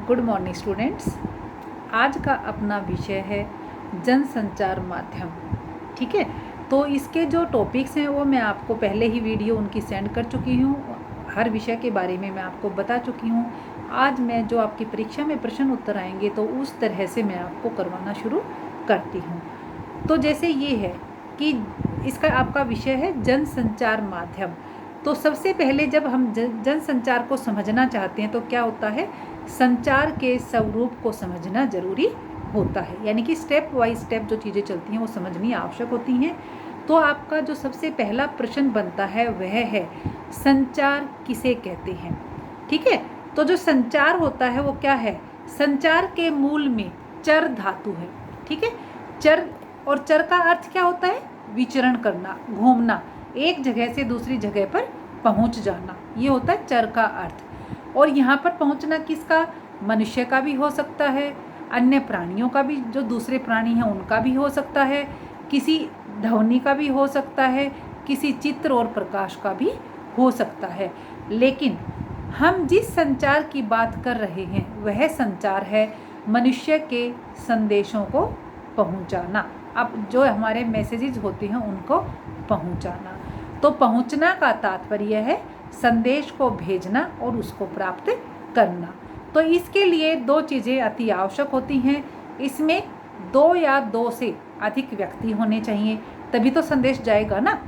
Good morning students. आज का अपना विषय है जनसंचार माध्यम। ठीक है, तो इसके जो टॉपिक्स हैं वो मैं आपको पहले ही वीडियो उनकी सेंड कर चुकी हूँ। हर विषय के बारे में मैं आपको बता चुकी हूँ। आज मैं जो आपकी परीक्षा में प्रश्न उत्तर आएंगे तो उस तरह से मैं आपको करवाना शुरू करती हूँ। तो जैसे ये है कि इसका आपका विषय है जनसंचार माध्यम। तो सबसे पहले जब हम जनसंचार को समझना चाहते हैं तो क्या होता है, संचार के स्वरूप को समझना जरूरी होता है। यानी कि स्टेप बाय स्टेप जो चीज़ें चलती हैं वो समझनी आवश्यक होती हैं। तो आपका जो सबसे पहला प्रश्न बनता है वह है संचार किसे कहते हैं। ठीक है, तो जो संचार होता है वो क्या है, संचार के मूल में चर धातु है। ठीक है, चर, और चर का अर्थ क्या होता है, विचरण करना, घूमना, एक जगह से दूसरी जगह पर पहुंच जाना, ये होता है चर का अर्थ। और यहाँ पर पहुंचना किसका, मनुष्य का भी हो सकता है, अन्य प्राणियों का भी, जो दूसरे प्राणी हैं उनका भी हो सकता है, किसी ध्वनि का भी हो सकता है, किसी चित्र और प्रकाश का भी हो सकता है। लेकिन हम जिस संचार की बात कर रहे हैं वह संचार है मनुष्य के संदेशों को पहुंचाना। अब जो हमारे मैसेजेस होते हैं उनको पहुंचाना। तो पहुंचना का तात्पर्य है संदेश को भेजना और उसको प्राप्त करना। तो इसके लिए दो चीज़ें अति आवश्यक होती हैं। इसमें दो या दो से अधिक व्यक्ति होने चाहिए, तभी तो संदेश जाएगा ना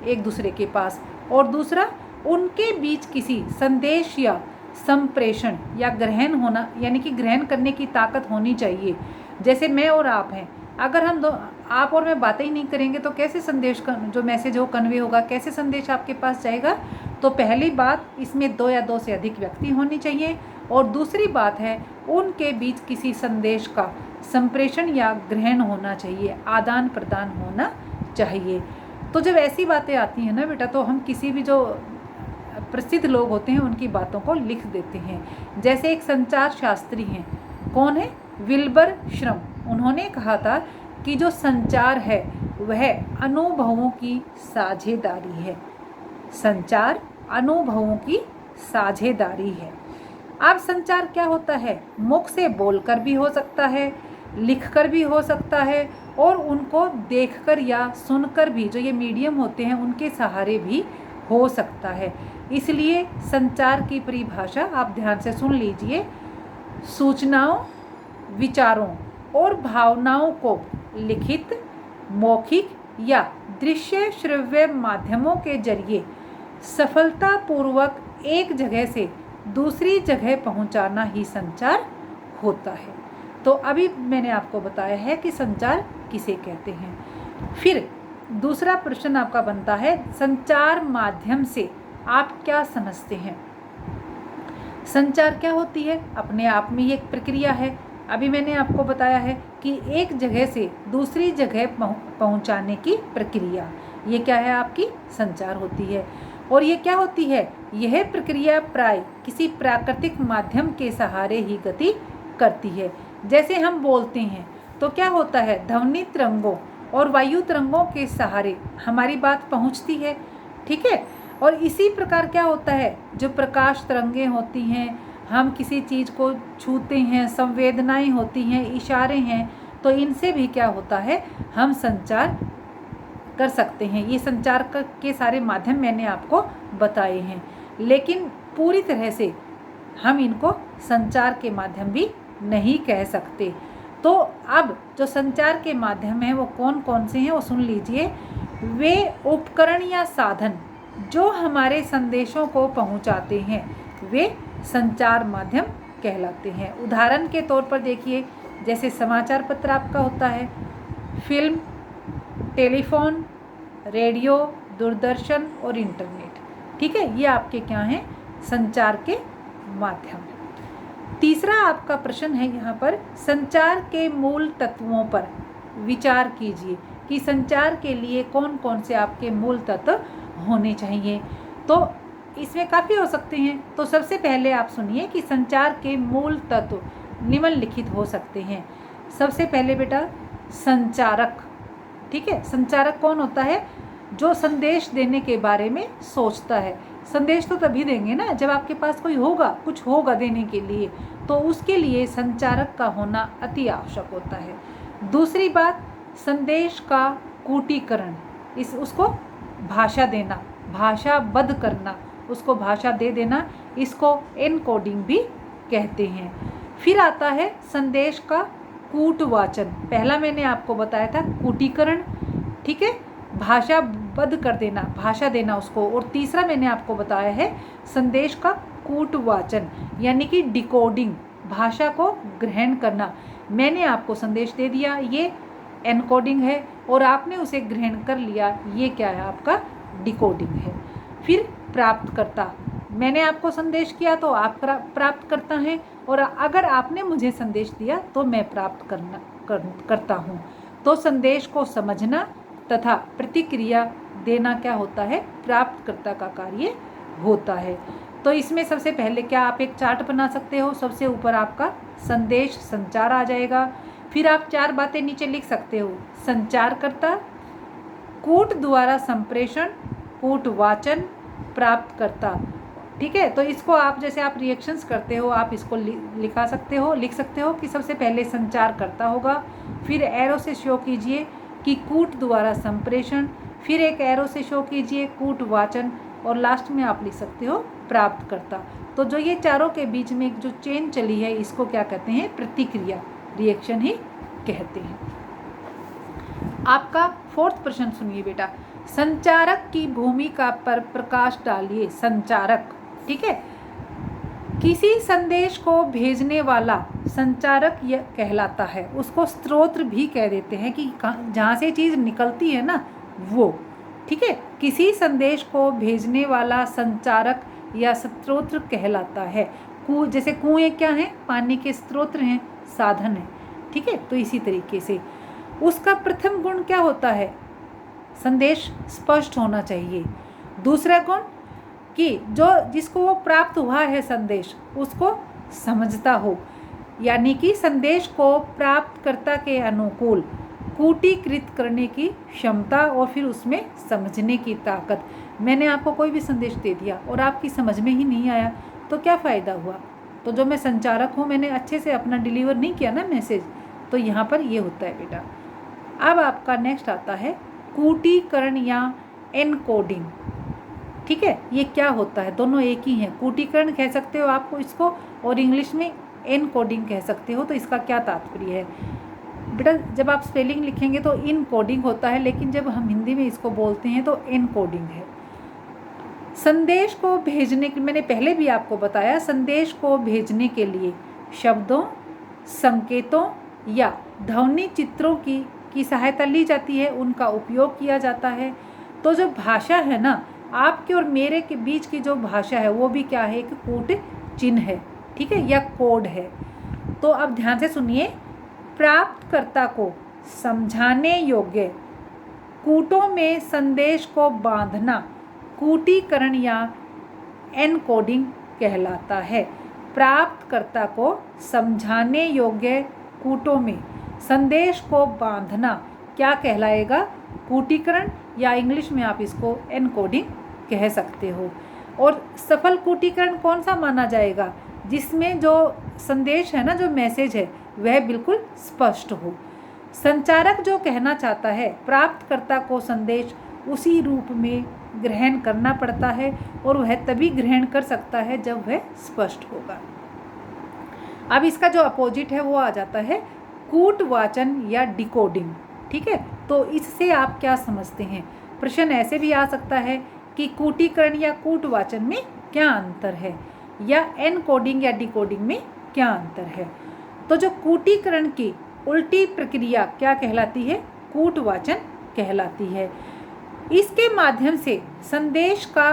एक दूसरे के पास। और दूसरा, उनके बीच किसी संदेश या संप्रेषण या ग्रहण होना, यानी कि ग्रहण करने की ताकत होनी चाहिए। जैसे मैं और आप हैं, अगर हम आप और मैं बातें ही नहीं करेंगे तो कैसे संदेश का जो मैसेज हो कन्वे होगा, कैसे संदेश आपके पास जाएगा। तो पहली बात, इसमें दो या दो से अधिक व्यक्ति होने चाहिए। और दूसरी बात है, उनके बीच किसी संदेश का संप्रेषण या ग्रहण होना चाहिए, आदान प्रदान होना चाहिए। तो जब ऐसी बातें आती हैं ना बेटा, तो हम किसी भी जो प्रसिद्ध लोग होते हैं उनकी बातों को लिख देते हैं। जैसे एक संचार शास्त्री हैं, कौन है, विल्बर श्रम। उन्होंने कहा था कि जो संचार है वह अनुभवों की साझेदारी है। संचार अनुभवों की साझेदारी है। अब संचार क्या होता है, मुख से बोलकर भी हो सकता है, लिखकर भी हो सकता है, और उनको देखकर या सुनकर भी, जो ये मीडियम होते हैं उनके सहारे भी हो सकता है। इसलिए संचार की परिभाषा आप ध्यान से सुन लीजिए। सूचनाओं, विचारों और भावनाओं को लिखित, मौखिक या दृश्य श्रव्य माध्यमों के जरिए सफलतापूर्वक एक जगह से दूसरी जगह पहुंचाना ही संचार होता है। तो अभी मैंने आपको बताया है कि संचार किसे कहते हैं। फिर दूसरा प्रश्न आपका बनता है, संचार माध्यम से आप क्या समझते हैं। संचार क्या होती है, अपने आप में ही एक प्रक्रिया है। अभी मैंने आपको बताया है कि एक जगह से दूसरी जगह पहुंचाने की प्रक्रिया, ये क्या है, आपकी संचार होती है। और ये क्या होती है, यह प्रक्रिया प्राय किसी प्राकृतिक माध्यम के सहारे ही गति करती है। जैसे हम बोलते हैं तो क्या होता है, ध्वनि तरंगों और वायु तरंगों के सहारे हमारी बात पहुंचती है। ठीक है, और इसी प्रकार क्या होता है, जो प्रकाश तरंगें होती हैं, हम किसी चीज़ को छूते हैं, संवेदनाएं होती हैं, इशारे हैं, तो इनसे भी क्या होता है, हम संचार कर सकते हैं। ये संचार के सारे माध्यम मैंने आपको बताए हैं, लेकिन पूरी तरह से हम इनको संचार के माध्यम भी नहीं कह सकते। तो अब जो संचार के माध्यम हैं वो कौन कौन से हैं वो सुन लीजिए। वे उपकरण या साधन जो हमारे संदेशों को पहुंचाते हैं वे संचार माध्यम कहलाते हैं। उदाहरण के तौर पर देखिए, जैसे समाचार पत्र आपका होता है, फिल्म, टेलीफोन, रेडियो, दूरदर्शन और इंटरनेट। ठीक है, ये आपके क्या हैं, संचार के माध्यम। तीसरा आपका प्रश्न है यहाँ पर, संचार के मूल तत्वों पर विचार कीजिए कि संचार के लिए कौन कौन से आपके मूल तत्व होने चाहिए। तो इसमें काफ़ी हो सकते हैं। तो सबसे पहले आप सुनिए कि संचार के मूल तत्व निम्नलिखित हो सकते हैं। सबसे पहले बेटा, संचारक। ठीक है, संचारक कौन होता है, जो संदेश देने के बारे में सोचता है। संदेश तो तभी देंगे ना जब आपके पास कोई होगा, कुछ होगा देने के लिए, तो उसके लिए संचारक का होना अति आवश्यक होता है। दूसरी बात, संदेश का कूटीकरण, उसको भाषा देना, भाषाबद्ध करना, उसको भाषा दे देना, इसको एनकोडिंग भी कहते हैं। फिर आता है संदेश का कूटवाचन। पहला मैंने आपको बताया था कूटीकरण, ठीक है, भाषाबद्ध कर देना, भाषा देना उसको। और तीसरा मैंने आपको बताया है संदेश का कूटवाचन, यानी कि डिकोडिंग, भाषा को ग्रहण करना। मैंने आपको संदेश दे दिया, ये एनकोडिंग है, और आपने उसे ग्रहण कर लिया, ये क्या है, आपका डिकोडिंग है। फिर प्राप्तकर्ता, मैंने आपको संदेश किया तो आप प्राप्त करता हैं, और अगर आपने मुझे संदेश दिया तो मैं प्राप्त करता हूँ। तो संदेश को समझना तथा प्रतिक्रिया देना क्या होता है, प्राप्तकर्ता का कार्य होता है। तो इसमें सबसे पहले क्या आप एक चार्ट बना सकते हो। सबसे ऊपर आपका संदेश संचार आ जाएगा। फिर आप 4 बातें नीचे लिख सकते हो। संचारकर्ता, कूट द्वारा संप्रेषण, कूटवाचन, प्राप्तकर्ता, ठीक है। तो इसको आप जैसे आप रिएक्शंस करते हो, आप इसको लिख सकते हो कि सबसे पहले संचारकर्ता होगा, फिर एरो से शो कीजिए कि कूट द्वारा संप्रेषण, फिर एक एरो से शो कीजिए कूटवाचन, और लास्ट में आप लिख सकते हो प्राप्तकर्ता। तो जो ये चारों के बीच में जो चेन चली है, इसको क्या कहते हैं, प्रतिक्रिया, रिएक्शन ही कहते हैं। आपका 4th प्रश्न सुनिए बेटा। संचारक की भूमिका पर प्रकाश डालिए। संचारक, ठीक है, किसी संदेश को भेजने वाला संचारक यह कहलाता है। उसको स्रोत भी कह देते हैं कि जहाँ से चीज़ निकलती है ना वो, ठीक है। किसी संदेश को भेजने वाला संचारक या स्रोत कहलाता है। जैसे कुएं क्या है, पानी के स्रोत हैं, साधन है, ठीक है। तो इसी तरीके से उसका प्रथम गुण क्या होता है, संदेश स्पष्ट होना चाहिए। दूसरा गुण कि जिसको वो प्राप्त हुआ है संदेश, उसको समझता हो, यानी कि संदेश को प्राप्तकर्ता के अनुकूल कूटीकृत करने की क्षमता, और फिर उसमें समझने की ताकत। मैंने आपको कोई भी संदेश दे दिया और आपकी समझ में ही नहीं आया तो क्या फ़ायदा हुआ। तो जो मैं संचारक हूँ, मैंने अच्छे से अपना डिलीवर नहीं किया ना मैसेज, तो यहाँ पर ये होता है बेटा। अब आपका नेक्स्ट आता है कूटीकरण या एनकोडिंग, ठीक है। ये क्या होता है, दोनों एक ही हैं। कूटीकरण कह सकते हो आपको इसको, और इंग्लिश में एनकोडिंग कह सकते हो। तो इसका क्या तात्पर्य है बेटा, जब आप स्पेलिंग लिखेंगे तो इनकोडिंग होता है, लेकिन जब हम हिंदी में इसको बोलते हैं तो एनकोडिंग है। संदेश को भेजने के, मैंने पहले भी आपको बताया, संदेश को भेजने के लिए शब्दों, संकेतों या ध्वनि चित्रों की सहायता ली जाती है, उनका उपयोग किया जाता है। तो जो भाषा है ना, आपके और मेरे के बीच की जो भाषा है, वो भी क्या है, एक कूट चिन्ह है, ठीक है, या कोड है। तो अब ध्यान से सुनिए, प्राप्तकर्ता को समझाने योग्य कूटों में संदेश को बांधना कूटीकरण या एनकोडिंग कहलाता है। प्राप्तकर्ता को समझाने योग्य कूटों में संदेश को बांधना क्या कहलाएगा, कूटीकरण, या इंग्लिश में आप इसको एनकोडिंग कह सकते हो। और सफल कूटीकरण कौन सा माना जाएगा, जिसमें जो संदेश है ना, जो मैसेज है, वह बिल्कुल स्पष्ट हो। संचारक जो कहना चाहता है, प्राप्तकर्ता को संदेश उसी रूप में ग्रहण करना पड़ता है, और वह तभी ग्रहण कर सकता है जब वह स्पष्ट होगा। अब इसका जो अपोजिट है वो आ जाता है कूटवाचन या डिकोडिंग, ठीक है। तो इससे आप क्या समझते हैं, प्रश्न ऐसे भी आ सकता है कि कूटीकरण या कूटवाचन में क्या अंतर है, या एनकोडिंग या डिकोडिंग में क्या अंतर है। तो जो कूटीकरण की उल्टी प्रक्रिया क्या कहलाती है, कूटवाचन कहलाती है। इसके माध्यम से संदेश का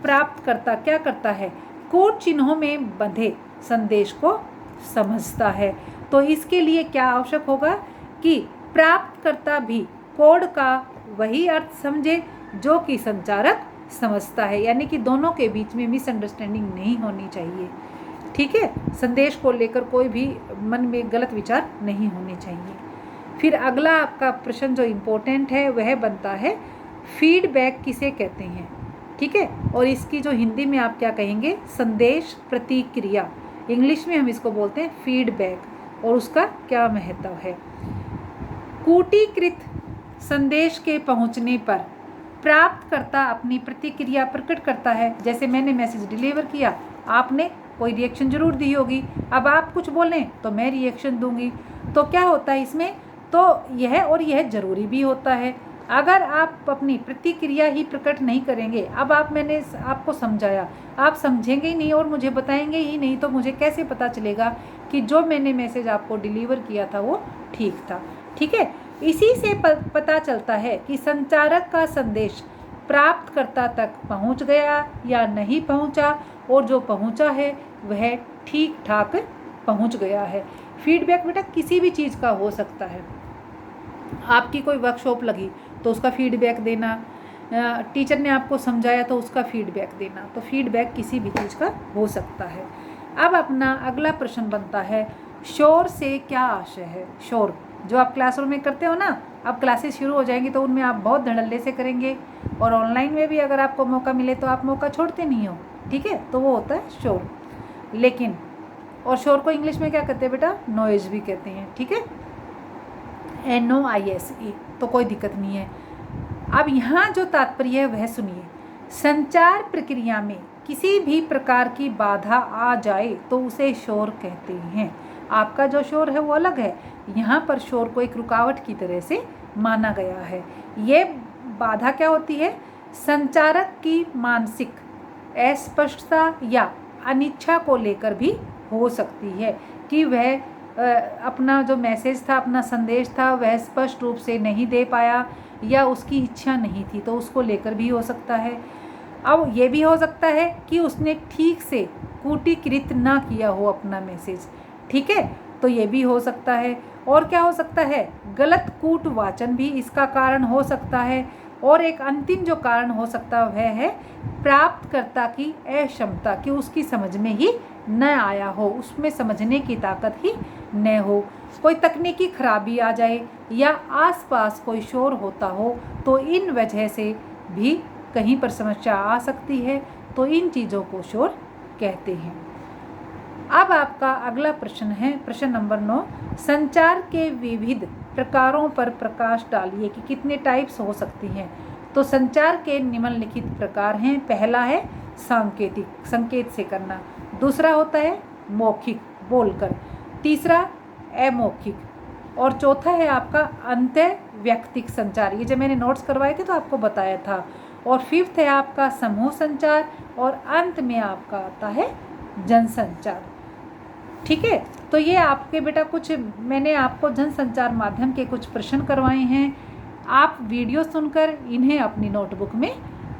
प्राप्तकर्ता क्या करता है, कूट चिन्हों में बंधे संदेश को समझता है। तो इसके लिए क्या आवश्यक होगा कि प्राप्तकर्ता भी कोड का वही अर्थ समझे जो कि संचारक समझता है, यानी कि दोनों के बीच में मिसअंडरस्टैंडिंग नहीं होनी चाहिए, ठीक है। संदेश को लेकर कोई भी मन में गलत विचार नहीं होने चाहिए। फिर अगला आपका प्रश्न जो इम्पोर्टेंट है वह बनता है फीडबैक किसे कहते हैं, ठीक है। और इसकी जो हिंदी में आप क्या कहेंगे, संदेश प्रतिक्रिया, इंग्लिश में हम इसको बोलते हैं फीडबैक। और उसका क्या महत्व है? कूटीकृत संदेश के पहुंचने पर प्राप्तकर्ता अपनी प्रतिक्रिया प्रकट करता है। जैसे मैंने मैसेज डिलीवर किया, आपने कोई रिएक्शन जरूर दी होगी, अब आप कुछ बोलें तो मैं रिएक्शन दूंगी। तो क्या होता है इसमें? तो यह ज़रूरी भी होता है। अगर आप अपनी प्रतिक्रिया ही प्रकट नहीं करेंगे, अब मैंने आपको समझाया, आप समझेंगे ही नहीं और मुझे बताएंगे ही नहीं, तो मुझे कैसे पता चलेगा कि जो मैंने मैसेज आपको डिलीवर किया था वो ठीक था? ठीक है, इसी से पता चलता है कि संचारक का संदेश प्राप्तकर्ता तक पहुंच गया या नहीं पहुंचा, और जो पहुंचा है वह ठीक ठाक पहुंच गया है। फीडबैक बेटा किसी भी चीज़ का हो सकता है। आपकी कोई वर्कशॉप लगी तो उसका फीडबैक देना, टीचर ने आपको समझाया तो उसका फीडबैक देना। तो फीडबैक किसी भी चीज़ का हो सकता है। अब अपना अगला प्रश्न बनता है, शोर से क्या आशय है? शोर जो आप क्लासरूम में करते हो ना, अब क्लासेस शुरू हो जाएंगी तो उनमें आप बहुत धड़ल्ले से करेंगे, और ऑनलाइन में भी अगर आपको मौका मिले तो आप मौका छोड़ते नहीं हो। ठीक है, तो वो होता है शोर। लेकिन और शोर को इंग्लिश में क्या कहते हैं बेटा? नॉइज भी कहते हैं। ठीक है, NOISE। तो कोई दिक्कत नहीं है। अब यहाँ जो तात्पर्य है वह सुनिए। संचार प्रक्रिया में किसी भी प्रकार की बाधा आ जाए तो उसे शोर कहते हैं। आपका जो शोर है वो अलग है, यहाँ पर शोर को एक रुकावट की तरह से माना गया है। ये बाधा क्या होती है? संचारक की मानसिक अस्पष्टता या अनिच्छा को लेकर भी हो सकती है कि वह अपना जो मैसेज था, अपना संदेश था, वह स्पष्ट रूप से नहीं दे पाया या उसकी इच्छा नहीं थी, तो उसको लेकर भी हो सकता है। अब ये भी हो सकता है कि उसने ठीक से कूटीकृत ना किया हो अपना मैसेज। ठीक है, तो ये भी हो सकता है। और क्या हो सकता है? गलत कूटवाचन भी इसका कारण हो सकता है। और एक अंतिम जो कारण हो सकता वह है प्राप्तकर्ता की अक्षमता, कि उसकी समझ में ही न आया हो, उसमें समझने की ताकत ही न हो, कोई तकनीकी खराबी आ जाए या आसपास कोई शोर होता हो, तो इन वजह से भी कहीं पर समस्या आ सकती है। तो इन चीज़ों को शोर कहते हैं। अब आपका अगला प्रश्न है प्रश्न नंबर 9। संचार के विविध प्रकारों पर प्रकाश डालिए कि कितने टाइप्स हो सकती हैं। तो संचार के निम्नलिखित प्रकार हैं। पहला है सांकेतिक, संकेत से करना। दूसरा होता है मौखिक, बोलकर। तीसरा अमौखिक, और चौथा है आपका अंतर्वैयक्तिक संचार। ये जब मैंने नोट्स करवाए थे तो आपको बताया था। और फिफ्थ है आपका समूह संचार, और अंत में आपका आता है जनसंचार। ठीक है, तो ये आपके बेटा कुछ मैंने आपको जनसंचार माध्यम के कुछ प्रश्न करवाए हैं। आप वीडियो सुनकर इन्हें अपनी नोटबुक में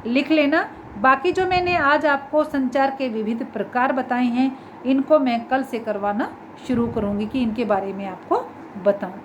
लिख लेना। बाकी जो मैंने आज आपको संचार के विविध प्रकार बताए हैं, इनको मैं कल से करवाना शुरू करूँगी कि इनके बारे में आपको बताऊँ।